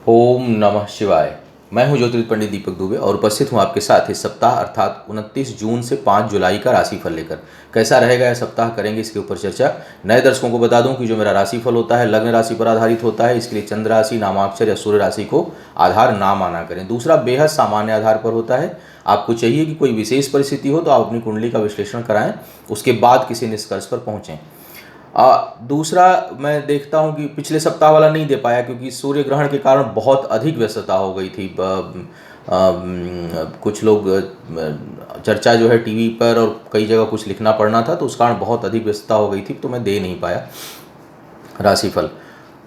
ओम नमः शिवाय। मैं हूं ज्योतिर्विद पंडित दीपक दुबे और उपस्थित हूं आपके साथ इस सप्ताह अर्थात 29 जून से 5 जुलाई का राशिफल लेकर। कैसा रहेगा यह सप्ताह, करेंगे इसके ऊपर चर्चा। नए दर्शकों को बता दूं कि जो मेरा राशिफल होता है लग्न राशि पर आधारित होता है, इसके लिए चंद्र राशि, नामाक्षर या सूर्य राशि को आधार ना माना करें। दूसरा, बेहद सामान्य आधार पर होता है। आपको चाहिए कि कोई विशेष परिस्थिति हो तो आप अपनी कुंडली का विश्लेषण कराएं, उसके बाद किसी निष्कर्ष पर पहुँचें। दूसरा, मैं देखता हूं कि पिछले सप्ताह वाला नहीं दे पाया क्योंकि सूर्य ग्रहण के कारण बहुत अधिक व्यस्तता हो गई थी। कुछ लोग चर्चा जो है टीवी पर और कई जगह कुछ लिखना पड़ना था, तो उस कारण बहुत अधिक व्यस्तता हो गई थी, तो मैं दे नहीं पाया राशिफल।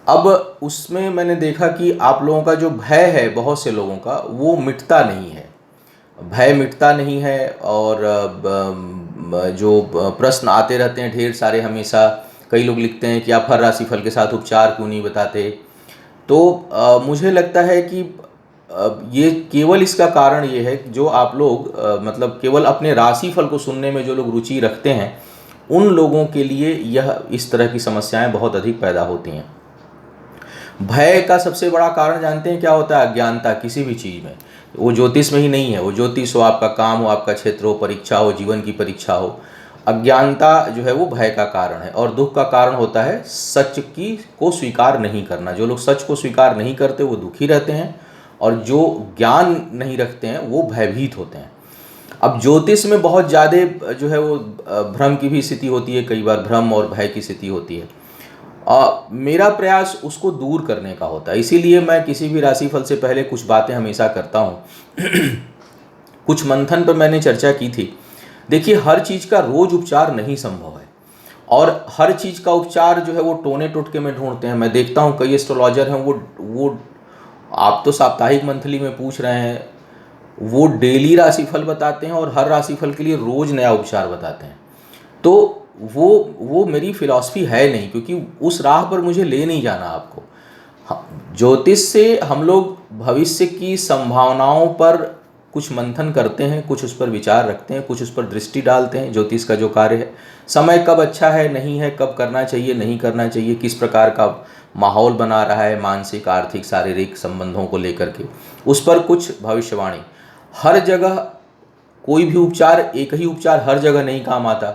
अब उसमें मैंने देखा कि आप लोगों का जो भय है, बहुत से लोगों का, वो मिटता नहीं है। भय मिटता नहीं है और जो प्रश्न आते रहते हैं ढेर सारे हमेशा। कई लोग लिखते हैं कि आप हर राशिफल के साथ उपचार क्यों नहीं बताते। तो मुझे लगता है कि ये केवल इसका कारण ये है कि जो आप लोग मतलब केवल अपने राशिफल को सुनने में जो लोग रुचि रखते हैं, उन लोगों के लिए यह इस तरह की समस्याएं बहुत अधिक पैदा होती हैं। भय का सबसे बड़ा कारण जानते हैं क्या होता है? अज्ञानता किसी भी चीज़ में। वो ज्योतिष में ही नहीं है, वो ज्योतिष हो, आपका काम हो, आपका क्षेत्र हो, परीक्षा हो, जीवन की परीक्षा हो। अज्ञानता जो है वो भय का कारण है। और दुख का कारण होता है सच की को स्वीकार नहीं करना। जो लोग सच को स्वीकार नहीं करते वो दुखी रहते हैं, और जो ज्ञान नहीं रखते हैं वो भयभीत होते हैं। अब ज्योतिष में बहुत ज़्यादा जो है वो भ्रम की भी स्थिति होती है, कई बार भ्रम और भय की स्थिति होती है। मेरा प्रयास उसको दूर करने का होता है, इसीलिए मैं किसी भी राशिफल से पहले कुछ बातें हमेशा करता हूँ। कुछ मंथन पर मैंने चर्चा की थी। देखिए, हर चीज़ का रोज उपचार नहीं संभव है, और हर चीज़ का उपचार जो है वो टोने टोटके में ढूंढते हैं। मैं देखता हूँ कई एस्ट्रोलॉजर हैं, वो आप तो साप्ताहिक मंथली में पूछ रहे हैं, वो डेली राशिफल बताते हैं और हर राशिफल के लिए रोज़ नया उपचार बताते हैं। तो वो मेरी फिलॉसफी है नहीं, क्योंकि उस राह पर मुझे ले नहीं जाना आपको। ज्योतिष से हम लोग भविष्य की संभावनाओं पर कुछ मंथन करते हैं, कुछ उस पर विचार रखते हैं, कुछ उस पर दृष्टि डालते हैं। ज्योतिष का जो कार्य है, समय कब अच्छा है नहीं है, कब करना चाहिए नहीं करना चाहिए, किस प्रकार का माहौल बना रहा है मानसिक, आर्थिक, शारीरिक संबंधों को लेकर के, उस पर कुछ भविष्यवाणी। हर जगह कोई भी उपचार, एक ही उपचार हर जगह नहीं काम आता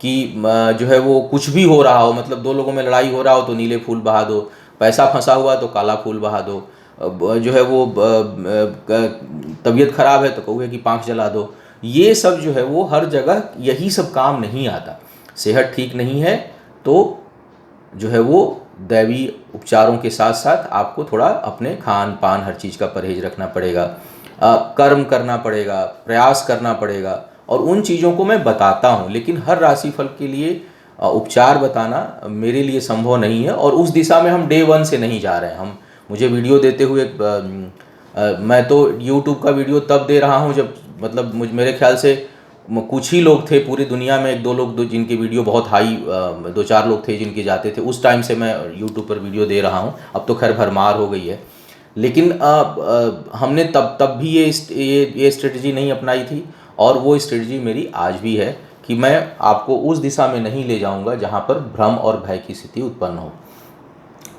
कि जो है वो कुछ भी हो रहा हो, मतलब दो लोगों में लड़ाई हो रहा हो तो नीले फूल बहा दो, पैसा फंसा हुआ तो काला फूल बहा दो, जो है वो तबीयत खराब है तो कहोगे कि पाँख जला दो। ये सब जो है वो हर जगह यही सब काम नहीं आता। सेहत ठीक नहीं है तो जो है वो दैवीय उपचारों के साथ साथ आपको थोड़ा अपने खान पान हर चीज़ का परहेज रखना पड़ेगा, कर्म करना पड़ेगा, प्रयास करना पड़ेगा, और उन चीज़ों को मैं बताता हूँ। लेकिन हर राशिफल के लिए उपचार बताना मेरे लिए संभव नहीं है, और उस दिशा में हम डे वन से नहीं जा रहे हैं। हम मुझे वीडियो देते हुए मैं तो यूट्यूब का वीडियो तब दे रहा हूँ जब मतलब मेरे ख्याल से कुछ ही लोग थे पूरी दुनिया में, एक दो लोग जिनके वीडियो बहुत हाई, दो चार लोग थे जिनके जाते थे। उस टाइम से मैं यूट्यूब पर वीडियो दे रहा हूँ। अब तो खैर भरमार हो गई है, लेकिन हमने तब भी ये स्ट्रेटजी नहीं अपनाई थी, और वो स्ट्रेटजी मेरी आज भी है कि मैं आपको उस दिशा में नहीं ले जाऊंगा जहाँ पर भ्रम और भय की स्थिति उत्पन्न हो।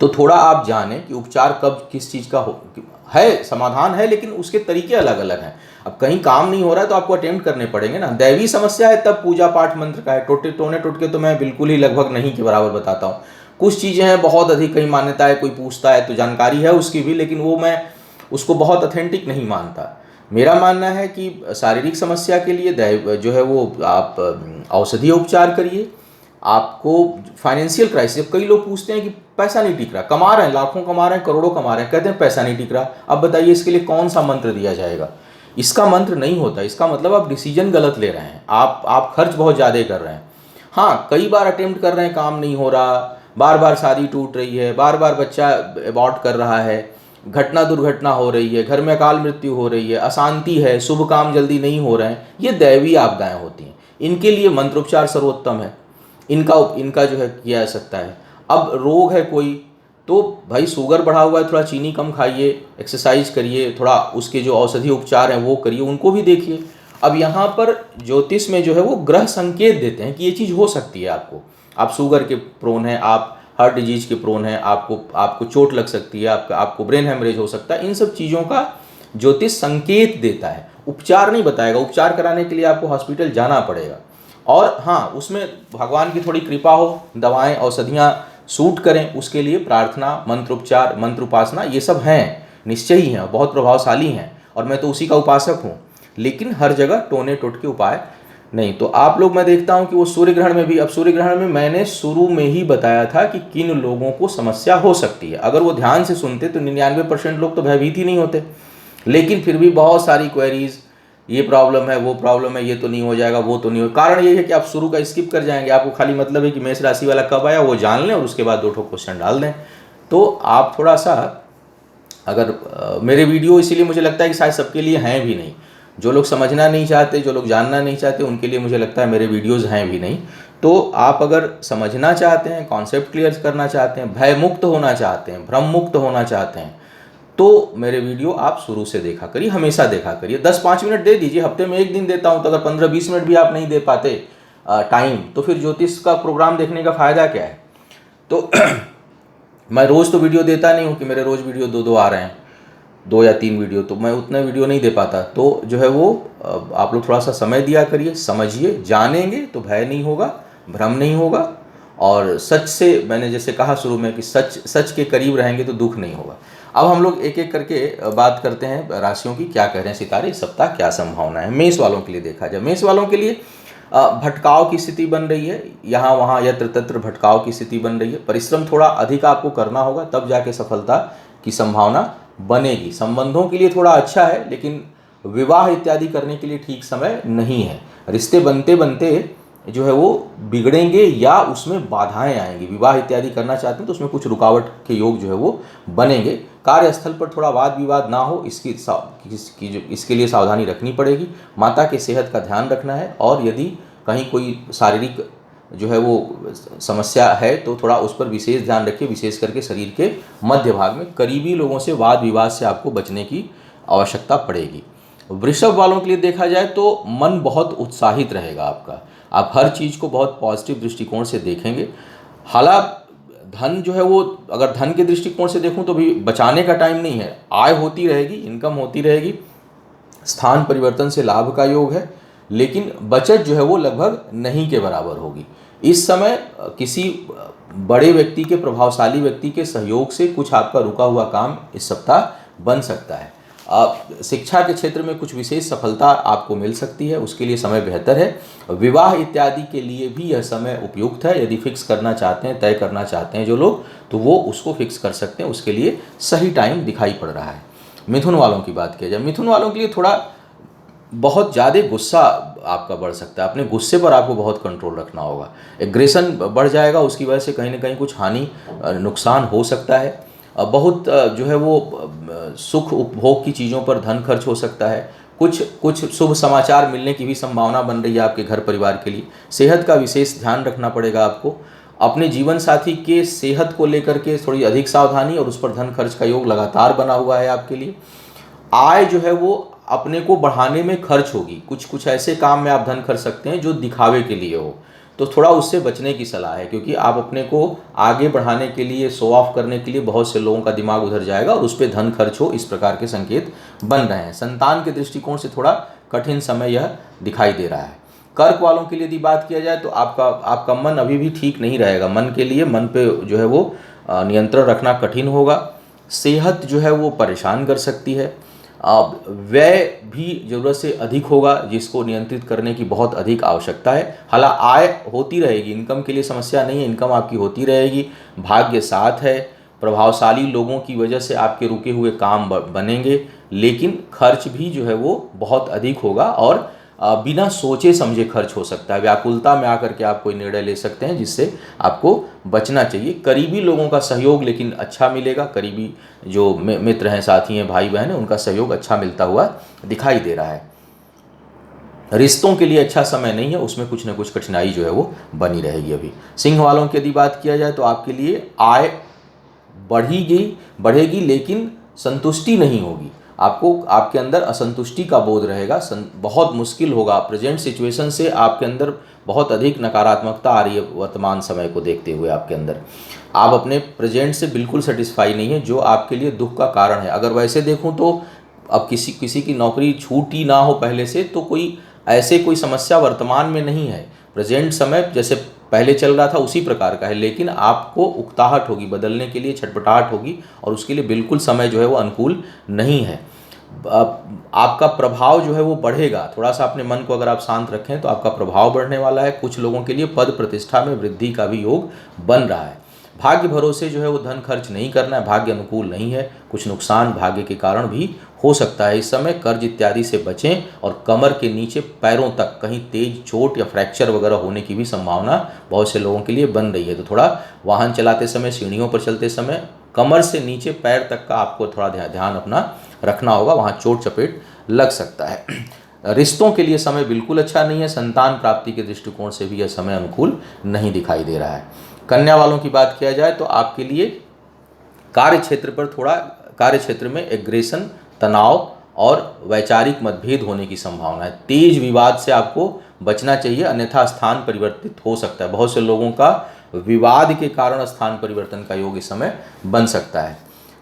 तो थोड़ा आप जानें कि उपचार कब किस चीज़ का है, समाधान है, लेकिन उसके तरीके अलग अलग हैं। अब कहीं काम नहीं हो रहा है तो आपको अटेम्प्ट करने पड़ेंगे ना। दैवी समस्या है तब पूजा पाठ मंत्र का है। टोने टोटके तो मैं बिल्कुल ही लगभग नहीं के बराबर बताता हूँ। कुछ चीज़ें हैं बहुत अधिक, कहीं मान्यता है, कोई पूछता है तो जानकारी है उसकी भी, लेकिन वो मैं उसको बहुत ऑथेंटिक नहीं मानता। मेरा मानना है कि शारीरिक समस्या के लिए जो है वो आप औषधीय उपचार करिए। आपको फाइनेंशियल क्राइसिस, कई लोग पूछते हैं कि पैसा नहीं टिक रहा, कमा रहे हैं, लाखों कमा रहे हैं, करोड़ों कमा रहे हैं, कहते हैं पैसा नहीं टिक रहा। अब बताइए इसके लिए कौन सा मंत्र दिया जाएगा? इसका मंत्र नहीं होता, इसका मतलब आप डिसीजन गलत ले रहे हैं, आप खर्च बहुत ज़्यादा कर रहे हैं। हाँ, कई बार अटेम्प्ट कर रहे हैं, काम नहीं हो रहा, बार बार शादी टूट रही है, बार बार बच्चा अबॉर्ट कर रहा है, घटना दुर्घटना हो रही है, घर में अकाल मृत्यु हो रही है, अशांति है, शुभ काम जल्दी नहीं हो रहे हैं, ये दैवीय आपदाएं होती हैं। इनके लिए मंत्रोपचार सर्वोत्तम है, इनका जो है किया जा सकता है। अब रोग है कोई, तो भाई शुगर बढ़ा हुआ है, थोड़ा चीनी कम खाइए, एक्सरसाइज करिए, थोड़ा उसके जो औषधि उपचार हैं वो करिए, उनको भी देखिए। अब यहाँ पर ज्योतिष में जो है वो ग्रह संकेत देते हैं कि ये चीज़ हो सकती है आपको। आप शुगर के प्रोन हैं, आप हार्ट डिजीज के प्रोन हैं, आपको चोट लग सकती है, आपको ब्रेन हेमरेज हो सकता है। इन सब चीज़ों का ज्योतिष संकेत देता है, उपचार नहीं बताएगा। उपचार कराने के लिए आपको हॉस्पिटल जाना पड़ेगा। और हाँ, उसमें भगवान की थोड़ी कृपा हो, दवाएं औषधियाँ सूट करें, उसके लिए प्रार्थना, मंत्रोपचार, मंत्र उपासना, ये सब हैं, निश्चय ही हैं, बहुत प्रभावशाली हैं, और मैं तो उसी का उपासक हूँ। लेकिन हर जगह टोने टोटके उपाय नहीं। तो आप लोग, मैं देखता हूँ कि वो सूर्य ग्रहण में भी, अब सूर्य ग्रहण में मैंने शुरू में ही बताया था कि किन लोगों को समस्या हो सकती है। अगर वो ध्यान से सुनते तो 99% लोग तो भयभीत ही नहीं होते। लेकिन फिर भी बहुत सारी क्वेरीज, ये प्रॉब्लम है, वो प्रॉब्लम है, ये तो नहीं हो जाएगा, वो तो नहीं हो। कारण ये है कि आप शुरू का स्किप कर जाएंगे। आपको खाली मतलब है कि मेष राशि वाला कब आया वो जान लें और उसके बाद 2 क्वेश्चन डाल दें। तो आप थोड़ा सा, अगर मेरे वीडियो इसीलिए मुझे लगता है कि शायद सबके लिए हैं भी नहीं। जो लोग समझना नहीं चाहते, जो लोग जानना नहीं चाहते, उनके लिए मुझे लगता है मेरे वीडियोज़ हैं भी नहीं। तो आप अगर समझना चाहते हैं, कॉन्सेप्ट क्लियर करना चाहते हैं, भय मुक्त होना चाहते हैं, भ्रम मुक्त होना चाहते हैं, तो मेरे वीडियो आप शुरू से देखा करिए, हमेशा देखा करिए। 10-5 मिनट दे दीजिए, हफ्ते में 1 दिन देता हूँ, तो अगर 15-20 मिनट भी आप नहीं दे पाते टाइम, तो फिर ज्योतिष का प्रोग्राम देखने का फ़ायदा क्या है। तो मैं रोज़ तो वीडियो देता नहीं हूँ कि मेरे रोज़ वीडियो 2 आ रहे हैं, 2 या 3 वीडियो, तो मैं उतना वीडियो नहीं दे पाता। तो जो है वो आप लोग थोड़ा सा समय दिया करिए, समझिए, जानेंगे तो भय नहीं होगा, भ्रम नहीं होगा, और सच से, मैंने जैसे कहा शुरू में कि सच के करीब रहेंगे तो दुख नहीं होगा। अब हम लोग एक एक करके बात करते हैं राशियों की, क्या कह रहे हैं सितारे इस सप्ताह, क्या संभावना है। मेष वालों के लिए देखा जाए, मेष वालों के लिए भटकाव की स्थिति बन रही है, यहाँ वहाँ यत्र तत्र भटकाव की स्थिति बन रही है। परिश्रम थोड़ा अधिक आपको करना होगा, तब जाके सफलता की संभावना बनेगी। संबंधों के लिए थोड़ा अच्छा है, लेकिन विवाह इत्यादि करने के लिए ठीक समय नहीं है। रिश्ते बनते बनते जो है वो बिगड़ेंगे या उसमें बाधाएं आएंगी। विवाह इत्यादि करना चाहते हैं तो उसमें कुछ रुकावट के योग जो है वो बनेंगे। कार्यस्थल पर थोड़ा वाद विवाद ना हो, इसके लिए सावधानी रखनी पड़ेगी। माता के सेहत का ध्यान रखना है, और यदि कहीं कोई शारीरिक जो है वो समस्या है तो थोड़ा उस पर विशेष ध्यान रखिए, विशेष करके शरीर के मध्य भाग में। करीबी लोगों से वाद विवाद से आपको बचने की आवश्यकता पड़ेगी। वृषभ वालों के लिए देखा जाए तो मन बहुत उत्साहित रहेगा आपका, आप हर चीज़ को बहुत पॉजिटिव दृष्टिकोण से देखेंगे। हालांकि धन जो है वो, अगर धन के दृष्टिकोण से देखूं तो भी बचाने का टाइम नहीं है। आय होती रहेगी, इनकम होती रहेगी, स्थान परिवर्तन से लाभ का योग है, लेकिन बचत जो है वो लगभग नहीं के बराबर होगी। इस समय किसी बड़े व्यक्ति के, प्रभावशाली व्यक्ति के सहयोग से कुछ आपका रुका हुआ काम इस सप्ताह बन सकता है। शिक्षा के क्षेत्र में कुछ विशेष सफलता आपको मिल सकती है, उसके लिए समय बेहतर है। विवाह इत्यादि के लिए भी यह समय उपयुक्त है। यदि फिक्स करना चाहते हैं, तय करना चाहते हैं जो लोग, तो वो उसको फिक्स कर सकते हैं, उसके लिए सही टाइम दिखाई पड़ रहा है। मिथुन वालों की बात किया जाए, मिथुन वालों के लिए थोड़ा बहुत ज़्यादा गुस्सा आपका बढ़ सकता है। अपने गुस्से पर आपको बहुत कंट्रोल रखना होगा। एग्रेशन बढ़ जाएगा, उसकी वजह से कहीं ना कहीं कुछ हानि, नुकसान हो सकता है। बहुत जो है वो सुख उपभोग की चीज़ों पर धन खर्च हो सकता है। कुछ शुभ समाचार मिलने की भी संभावना बन रही है आपके घर परिवार के लिए। सेहत का विशेष ध्यान रखना पड़ेगा आपको। अपने जीवन साथी के सेहत को लेकर के थोड़ी अधिक सावधानी, और उस पर धन खर्च का योग लगातार बना हुआ है आपके लिए। आय जो है वो अपने को बढ़ाने में खर्च होगी। कुछ ऐसे काम में आप धन खर्च सकते हैं जो दिखावे के लिए हो, तो थोड़ा उससे बचने की सलाह है, क्योंकि आप अपने को आगे बढ़ाने के लिए, शो ऑफ करने के लिए बहुत से लोगों का दिमाग उधर जाएगा और उस पर धन खर्च हो, इस प्रकार के संकेत बन रहे हैं। संतान के दृष्टिकोण से थोड़ा कठिन समय यह दिखाई दे रहा है। कर्क वालों के लिए यदि बात किया जाए तो आपका मन अभी भी ठीक नहीं रहेगा। मन के लिए, मन पे जो है वो नियंत्रण रखना कठिन होगा। सेहत जो है वो परेशान कर सकती है। व्यय भी ज़रूरत से अधिक होगा, जिसको नियंत्रित करने की बहुत अधिक आवश्यकता है। हालांकि आय होती रहेगी, इनकम के लिए समस्या नहीं है, इनकम आपकी होती रहेगी। भाग्य साथ है, प्रभावशाली लोगों की वजह से आपके रुके हुए काम बनेंगे, लेकिन खर्च भी जो है वो बहुत अधिक होगा, और बिना सोचे समझे खर्च हो सकता है। व्याकुलता में आकर के आप कोई निर्णय ले सकते हैं, जिससे आपको बचना चाहिए। करीबी लोगों का सहयोग लेकिन अच्छा मिलेगा। करीबी जो मित्र हैं, साथी हैं, भाई बहन हैं, उनका सहयोग अच्छा मिलता हुआ दिखाई दे रहा है। रिश्तों के लिए अच्छा समय नहीं है, उसमें कुछ न कुछ कठिनाई जो है वो बनी रहेगी अभी। सिंह वालों की यदि बात किया जाए तो आपके लिए आय बढ़ेगी, लेकिन संतुष्टि नहीं होगी। आपको आपके अंदर असंतुष्टि का बोध रहेगा, बहुत मुश्किल होगा। प्रेजेंट सिचुएशन से आपके अंदर बहुत अधिक नकारात्मकता आ रही है वर्तमान समय को देखते हुए। आपके अंदर आप अपने प्रेजेंट से बिल्कुल सेटिस्फाई नहीं है, जो आपके लिए दुख का कारण है। अगर वैसे देखूं तो अब किसी किसी की नौकरी छूटी ना हो पहले से, तो कोई ऐसे कोई समस्या वर्तमान में नहीं है। प्रेजेंट समय जैसे पहले चल रहा था उसी प्रकार का है, लेकिन आपको उकताहट होगी, बदलने के लिए छटपटाहट होगी, और उसके लिए बिल्कुल समय जो है वो अनुकूल नहीं है। आपका प्रभाव जो है वो बढ़ेगा। थोड़ा सा अपने मन को अगर आप शांत रखें तो आपका प्रभाव बढ़ने वाला है। कुछ लोगों के लिए पद प्रतिष्ठा में वृद्धि का भी योग बन रहा है। भाग्य भरोसे जो है वो धन खर्च नहीं करना है, भाग्य अनुकूल नहीं है। कुछ नुकसान भाग्य के कारण भी हो सकता है। इस समय कर्ज इत्यादि से बचें, और कमर के नीचे पैरों तक कहीं तेज चोट या फ्रैक्चर वगैरह होने की भी संभावना बहुत से लोगों के लिए बन रही है। तो थोड़ा वाहन चलाते समय, सीढ़ियों पर चलते समय कमर से नीचे पैर तक का आपको थोड़ा ध्यान अपना रखना होगा, वहाँ चोट चपेट लग सकता है। रिश्तों के लिए समय बिल्कुल अच्छा नहीं है। संतान प्राप्ति के दृष्टिकोण से भी यह समय अनुकूल नहीं दिखाई दे रहा है। कन्या वालों की बात किया जाए तो आपके लिए कार्य क्षेत्र पर थोड़ा, कार्य क्षेत्र में एग्रेशन, तनाव और वैचारिक मतभेद होने की संभावना है। तेज विवाद से आपको बचना चाहिए, अन्यथा स्थान परिवर्तित हो सकता है। बहुत से लोगों का विवाद के कारण स्थान परिवर्तन का योग इस समय बन सकता है।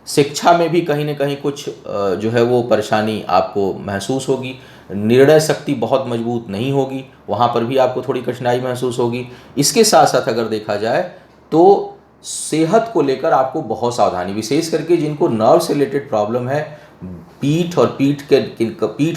शिक्षा में भी कहीं ना कहीं कुछ जो है वो परेशानी आपको महसूस होगी। निर्णय शक्ति बहुत मजबूत नहीं होगी, वहाँ पर भी आपको थोड़ी कठिनाई महसूस होगी। इसके साथ साथ अगर देखा जाए तो सेहत को लेकर आपको बहुत सावधानी, विशेष करके जिनको नर्व से रिलेटेड प्रॉब्लम है, पीठ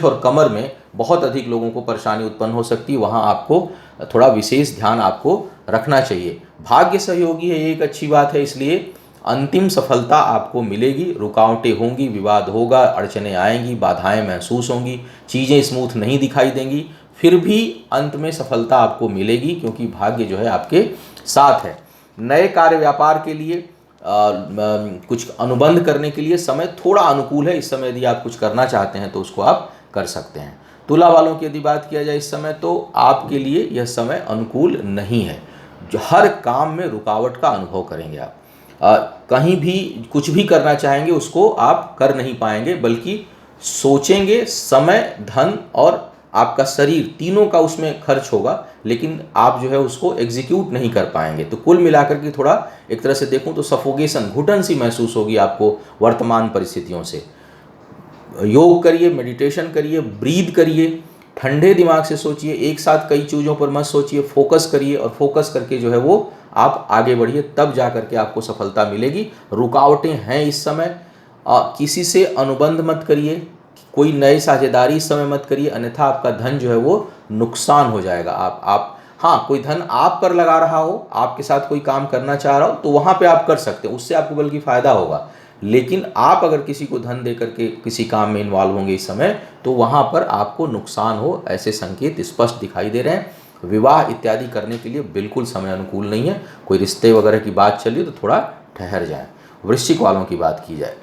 और कमर में बहुत अधिक लोगों को परेशानी उत्पन्न हो सकती है। वहाँ आपको थोड़ा विशेष ध्यान आपको रखना चाहिए। भाग्य सहयोगी है, ये एक अच्छी बात है, इसलिए अंतिम सफलता आपको मिलेगी। रुकावटें होंगी, विवाद होगा, अड़चनें आएंगी, बाधाएं महसूस होंगी, चीज़ें स्मूथ नहीं दिखाई देंगी, फिर भी अंत में सफलता आपको मिलेगी, क्योंकि भाग्य जो है आपके साथ है। नए कार्य व्यापार के लिए कुछ अनुबंध करने के लिए समय थोड़ा अनुकूल है। इस समय यदि आप कुछ करना चाहते हैं तो उसको आप कर सकते हैं। तुला वालों की यदि बात किया जाए इस समय, तो आपके लिए यह समय अनुकूल नहीं है। जो हर काम में रुकावट का अनुभव करेंगे आप। कहीं भी कुछ भी करना चाहेंगे उसको आप कर नहीं पाएंगे, बल्कि सोचेंगे, समय, धन और आपका शरीर तीनों का उसमें खर्च होगा, लेकिन आप जो है उसको एग्जीक्यूट नहीं कर पाएंगे। तो कुल मिलाकर के थोड़ा एक तरह से देखूं तो सफोकेशन, घुटन सी महसूस होगी आपको वर्तमान परिस्थितियों से। योग करिए, मेडिटेशन करिए, ब्रीद करिए, ठंडे दिमाग से सोचिए, एक साथ कई चीज़ों पर मत सोचिए, फोकस करिए, और फोकस करके जो है वो आप आगे बढ़िए, तब जा करके आपको सफलता मिलेगी। रुकावटें हैं इस समय, किसी से अनुबंध मत करिए, कोई नई साझेदारी इस समय मत करिए, अन्यथा आपका धन जो है वो नुकसान हो जाएगा। आप हाँ, कोई धन आप पर लगा रहा हो, आपके साथ कोई काम करना चाह रहा हो, तो वहाँ पे आप कर सकते हो, उससे आपको बल्कि फ़ायदा होगा। लेकिन आप अगर किसी को धन दे करके किसी काम में इन्वॉल्व होंगे इस समय, तो वहाँ पर आपको नुकसान हो, ऐसे संकेत स्पष्ट दिखाई दे रहे हैं। विवाह इत्यादि करने के लिए बिल्कुल समय अनुकूल नहीं है। कोई रिश्ते वगैरह की बात चली तो थोड़ा ठहर जाए। वृश्चिक वालों की बात की जाए,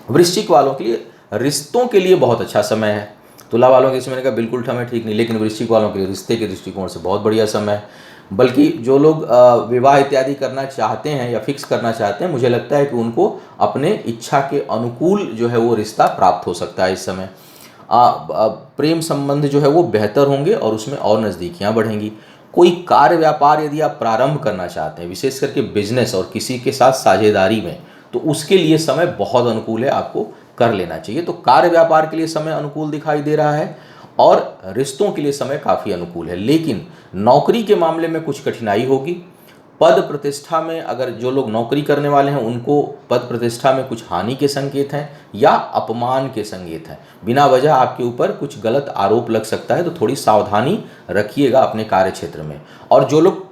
वृश्चिक वालों के लिए रिश्तों के लिए बहुत अच्छा समय है। तुला वालों के इसमें मैंने कहा बिल्कुल समय ठीक नहीं, लेकिन वृश्चिक वालों के लिए रिश्ते के दृष्टिकोण से बहुत बढ़िया समय है। बल्कि जो लोग विवाह इत्यादि करना चाहते हैं या फिक्स करना चाहते हैं, मुझे लगता है कि उनको अपने इच्छा के अनुकूल जो है वो रिश्ता प्राप्त हो सकता है इस समय। प्रेम संबंध जो है वो बेहतर होंगे और उसमें और नज़दीकियाँ बढ़ेंगी। कोई कार्य व्यापार यदि आप प्रारंभ करना चाहते हैं, विशेष करके बिजनेस और किसी के साथ साझेदारी में, तो उसके लिए समय बहुत अनुकूल है, आपको कर लेना चाहिए। तो कार्य व्यापार के लिए समय अनुकूल दिखाई दे रहा है, और रिश्तों के लिए समय काफ़ी अनुकूल है। लेकिन नौकरी के मामले में कुछ कठिनाई होगी। पद प्रतिष्ठा में अगर जो लोग नौकरी करने वाले हैं उनको पद प्रतिष्ठा में कुछ हानि के संकेत हैं या अपमान के संकेत हैं। बिना वजह आपके ऊपर कुछ गलत आरोप लग सकता है, तो थोड़ी सावधानी रखिएगा अपने कार्य क्षेत्र में। और जो लोग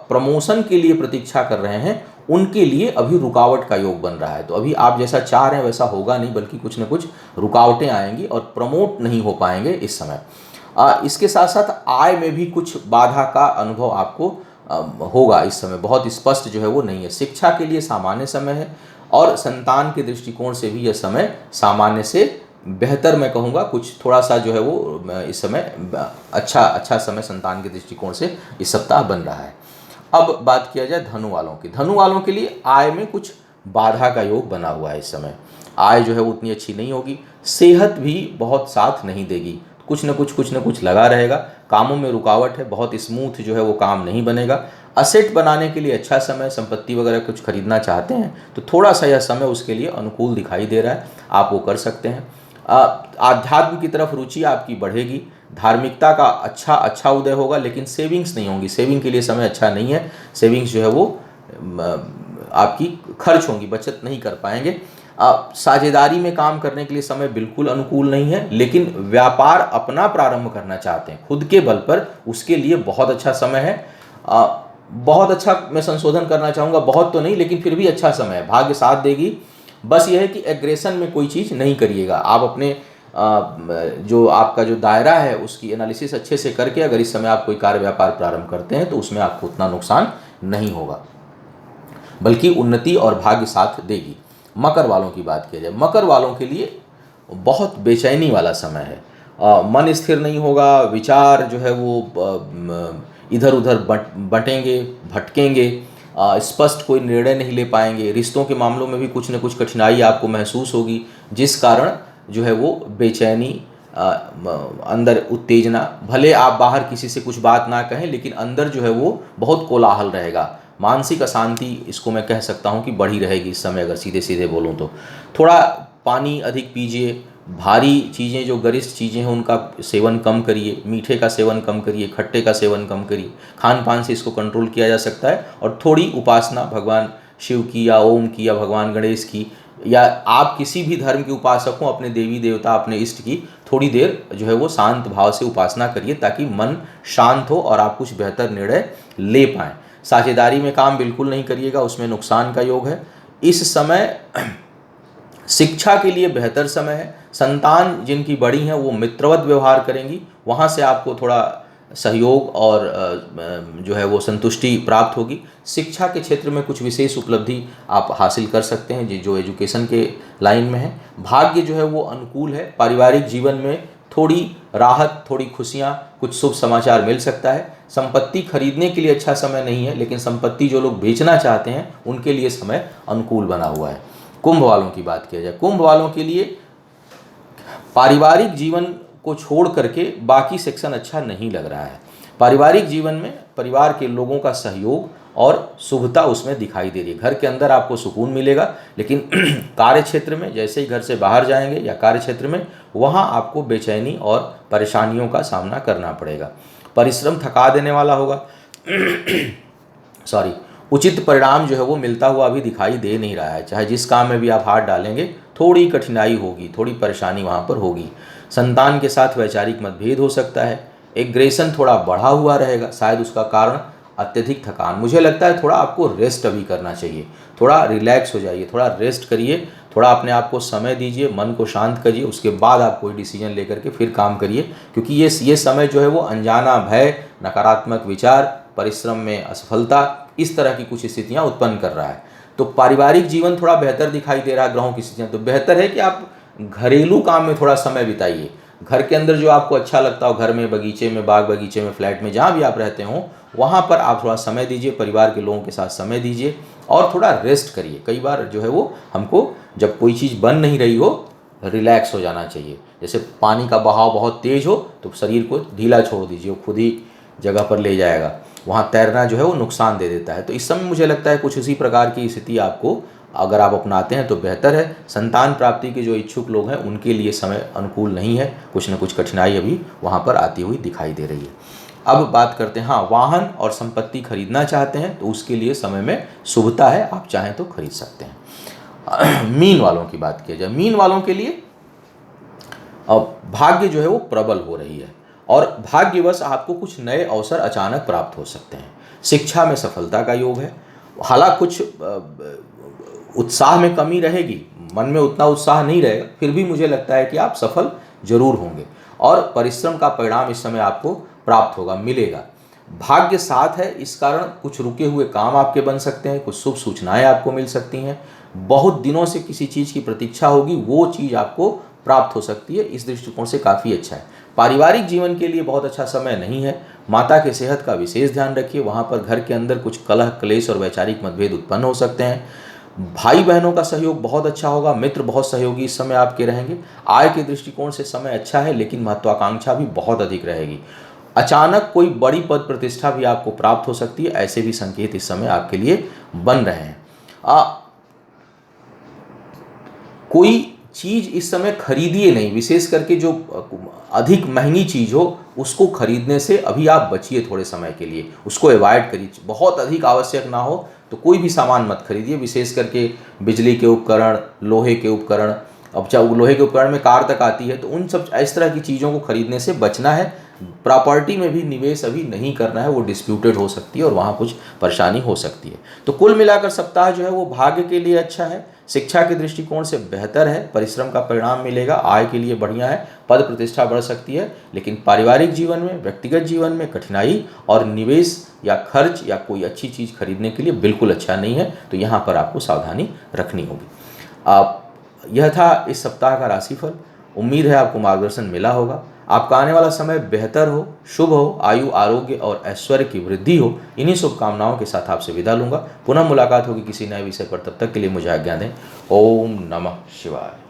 प्रमोशन के लिए प्रतीक्षा कर रहे हैं उनके लिए अभी रुकावट का योग बन रहा है। तो अभी आप जैसा चाह रहे हैं वैसा होगा नहीं, बल्कि कुछ न कुछ रुकावटें आएंगी और प्रमोट नहीं हो पाएंगे इस समय। इसके साथ साथ आय में भी कुछ बाधा का अनुभव आपको होगा इस समय, बहुत स्पष्ट जो है वो नहीं है। शिक्षा के लिए सामान्य समय है, और संतान के दृष्टिकोण से भी यह समय सामान्य से बेहतर मैं कहूँगा। कुछ थोड़ा सा जो है वो इस समय अच्छा समय संतान के दृष्टिकोण से इस सप्ताह बन रहा है। अब बात किया जाए धनु वालों की। धनु वालों के लिए आय में कुछ बाधा का योग बना हुआ है इस समय। आय जो है वो उतनी अच्छी नहीं होगी, सेहत भी बहुत साथ नहीं देगी, कुछ न कुछ लगा रहेगा, कामों में रुकावट है, बहुत स्मूथ जो है वो काम नहीं बनेगा। असेट बनाने के लिए अच्छा समय, संपत्ति वगैरह कुछ खरीदना चाहते हैं तो थोड़ा सा यह समय उसके लिए अनुकूल दिखाई दे रहा है, आप वो कर सकते हैं। आध्यात्म की तरफ रुचि आपकी बढ़ेगी, धार्मिकता का अच्छा उदय होगा, लेकिन सेविंग्स नहीं होंगी, सेविंग के लिए समय अच्छा नहीं है, सेविंग्स जो है वो आपकी खर्च होंगी, बचत नहीं कर पाएंगे। साझेदारी में काम करने के लिए समय बिल्कुल अनुकूल नहीं है, लेकिन व्यापार अपना प्रारंभ करना चाहते हैं खुद के बल पर, उसके लिए बहुत अच्छा समय है। बहुत अच्छा, मैं संशोधन करना चाहूँगा, बहुत तो नहीं लेकिन फिर भी अच्छा समय है, भाग्य साथ देगी। बस यह है कि एग्रेशन में कोई चीज़ नहीं करिएगा, आप अपने जो आपका जो दायरा है उसकी एनालिसिस अच्छे से करके अगर इस समय आप कोई कार्य व्यापार प्रारंभ करते हैं तो उसमें आपको उतना नुकसान नहीं होगा, बल्कि उन्नति और भाग्य साथ देगी। मकर वालों की बात की जाए, मकर वालों के लिए बहुत बेचैनी वाला समय है, मन स्थिर नहीं होगा, विचार जो है वो इधर उधर बटेंगे, भटकेंगे, स्पष्ट कोई निर्णय नहीं ले पाएंगे, रिश्तों के मामलों में भी कुछ न कुछ कठिनाई आपको महसूस होगी, जिस कारण जो है वो बेचैनी, अंदर उत्तेजना, भले आप बाहर किसी से कुछ बात ना कहें लेकिन अंदर जो है वो बहुत कोलाहल रहेगा, मानसिक अशांति इसको मैं कह सकता हूँ कि बढ़ी रहेगी इस समय, अगर सीधे सीधे बोलूँ तो। थोड़ा पानी अधिक पीजिए, भारी चीज़ें जो गरिष्ठ चीज़ें हैं उनका सेवन कम करिए, मीठे का सेवन कम करिए, खट्टे का सेवन कम करिए, खान पान से इसको कंट्रोल किया जा सकता है। और थोड़ी उपासना भगवान शिव की या ओम की या भगवान गणेश की या आप किसी भी धर्म के उपासक हों, अपने देवी देवता अपने इष्ट की थोड़ी देर जो है वो शांत भाव से उपासना करिए, ताकि मन शांत हो और आप कुछ बेहतर निर्णय ले पाएँ। साझेदारी में काम बिल्कुल नहीं करिएगा, उसमें नुकसान का योग है। इस समय शिक्षा के लिए बेहतर समय है, संतान जिनकी बड़ी हैं वो मित्रवत व्यवहार करेंगी, वहाँ से आपको थोड़ा सहयोग और जो है वो संतुष्टि प्राप्त होगी। शिक्षा के क्षेत्र में कुछ विशेष उपलब्धि आप हासिल कर सकते हैं जो एजुकेशन के लाइन में है। भाग्य जो है वो अनुकूल है, पारिवारिक जीवन में थोड़ी राहत, थोड़ी खुशियाँ, कुछ शुभ समाचार मिल सकता है। संपत्ति खरीदने के लिए अच्छा समय नहीं है, लेकिन संपत्ति जो लोग बेचना चाहते हैं उनके लिए समय अनुकूल बना हुआ है। कुंभ वालों की बात किया जाए, कुंभ वालों के लिए पारिवारिक जीवन को छोड़ करके बाकी सेक्शन अच्छा नहीं लग रहा है। पारिवारिक जीवन में परिवार के लोगों का सहयोग और शुभता उसमें दिखाई दे रही है। घर के अंदर आपको सुकून मिलेगा, लेकिन कार्य क्षेत्र में जैसे ही घर से बाहर जाएंगे या कार्य क्षेत्र में, वहाँ आपको बेचैनी और परेशानियों का सामना करना पड़ेगा। परिश्रम थका देने वाला होगा उचित परिणाम जो है वो मिलता हुआ अभी दिखाई दे नहीं रहा है। चाहे जिस काम में भी आप हाथ डालेंगे थोड़ी कठिनाई होगी, थोड़ी परेशानी वहाँ पर होगी। संतान के साथ वैचारिक मतभेद हो सकता है। एग्रेशन थोड़ा बढ़ा हुआ रहेगा, शायद उसका कारण अत्यधिक थकान। मुझे लगता है थोड़ा आपको रेस्ट अभी करना चाहिए, थोड़ा रिलैक्स हो जाइए, थोड़ा रेस्ट करिए, थोड़ा अपने आप को समय दीजिए, मन को शांत करिए, उसके बाद आप कोई डिसीजन लेकर के फिर काम करिए। क्योंकि ये समय जो है वो अनजाना भय, नकारात्मक विचार, परिश्रम में असफलता, इस तरह की कुछ स्थितियाँ उत्पन्न कर रहा है। तो पारिवारिक जीवन थोड़ा बेहतर दिखाई दे रहा है ग्रहों की स्थितियाँ, तो बेहतर है कि आप घरेलू काम में थोड़ा समय बिताइए। घर के अंदर जो आपको अच्छा लगता हो, घर में, बगीचे में, बाग बगीचे में, फ्लैट में, जहाँ भी आप रहते हो, वहाँ पर आप थोड़ा समय दीजिए, परिवार के लोगों के साथ समय दीजिए और थोड़ा रेस्ट करिए। कई बार जो है वो हमको जब कोई चीज़ बन नहीं रही हो, रिलैक्स हो जाना चाहिए। जैसे पानी का बहाव बहुत तेज़ हो तो शरीर को ढीला छोड़ दीजिए, वो खुद ही जगह पर ले जाएगा। वहाँ तैरना जो है वो नुकसान दे देता है। तो इस समय मुझे लगता है कुछ उसी प्रकार की स्थिति आपको अगर आप अपनाते हैं तो बेहतर है। संतान प्राप्ति के जो इच्छुक लोग हैं उनके लिए समय अनुकूल नहीं है, कुछ न कुछ कठिनाई अभी वहाँ पर आती हुई दिखाई दे रही है। अब बात करते हैं, हाँ, वाहन और संपत्ति खरीदना चाहते हैं तो उसके लिए समय में शुभता है, आप चाहें तो खरीद सकते हैं। मीन वालों की बात की जाए, मीन वालों के लिए अब भाग्य जो है वो प्रबल हो रही है और भाग्यवश आपको कुछ नए अवसर अचानक प्राप्त हो सकते हैं। शिक्षा में सफलता का योग है, हालांकि कुछ उत्साह में कमी रहेगी, मन में उतना उत्साह नहीं रहेगा, फिर भी मुझे लगता है कि आप सफल जरूर होंगे और परिश्रम का परिणाम इस समय आपको प्राप्त होगा, मिलेगा। भाग्य साथ है, इस कारण कुछ रुके हुए काम आपके बन सकते हैं, कुछ शुभ सूचनाएं आपको मिल सकती हैं। बहुत दिनों से किसी चीज़ की प्रतीक्षा होगी, वो चीज़ आपको प्राप्त हो सकती है। इस दृष्टिकोण से काफ़ी अच्छा है। पारिवारिक जीवन के लिए बहुत अच्छा समय नहीं है। माता के सेहत का विशेष ध्यान रखिए, वहाँ पर घर के अंदर कुछ कलह, क्लेश और वैचारिक मतभेद उत्पन्न हो सकते हैं। भाई बहनों का सहयोग बहुत अच्छा होगा, मित्र बहुत सहयोगी इस समय आपके रहेंगे। आय के दृष्टिकोण से समय अच्छा है, लेकिन महत्वाकांक्षा भी बहुत अधिक रहेगी। अचानक कोई बड़ी पद प्रतिष्ठा भी आपको प्राप्त हो सकती है, ऐसे भी संकेत इस समय आपके लिए बन रहे हैं। कोई चीज़ इस समय खरीदिए नहीं, विशेष करके जो अधिक महंगी चीज़ हो उसको खरीदने से अभी आप बचिए थोड़े समय के लिए, उसको अवॉइड करिए। बहुत अधिक आवश्यक ना हो तो कोई भी सामान मत खरीदिए, विशेष करके बिजली के उपकरण, लोहे के उपकरण। अब चाहे लोहे के उपकरण में कार तक आती है, तो उन सब इस तरह की चीज़ों को खरीदने से बचना है। प्रॉपर्टी में भी निवेश अभी नहीं करना है, वो डिस्प्यूटेड हो सकती है और वहाँ कुछ परेशानी हो सकती है। तो कुल मिलाकर सप्ताह जो है वो भाग्य के लिए अच्छा है, शिक्षा के दृष्टिकोण से बेहतर है, परिश्रम का परिणाम मिलेगा, आय के लिए बढ़िया है, पद प्रतिष्ठा बढ़ सकती है। लेकिन पारिवारिक जीवन में, व्यक्तिगत जीवन में कठिनाई और निवेश या खर्च या कोई अच्छी चीज़ खरीदने के लिए बिल्कुल अच्छा नहीं है, तो यहाँ पर आपको सावधानी रखनी होगी। यह था इस सप्ताह का राशिफल। उम्मीद है आपको मार्गदर्शन मिला होगा। आपका आने वाला समय बेहतर हो, शुभ हो, आयु, आरोग्य और ऐश्वर्य की वृद्धि हो, इन्हीं शुभकामनाओं के साथ आपसे विदा लूंगा। पुनः मुलाकात होगी किसी नए विषय पर, तब तक के लिए मुझे आज्ञा दें। ओम नमः शिवाय।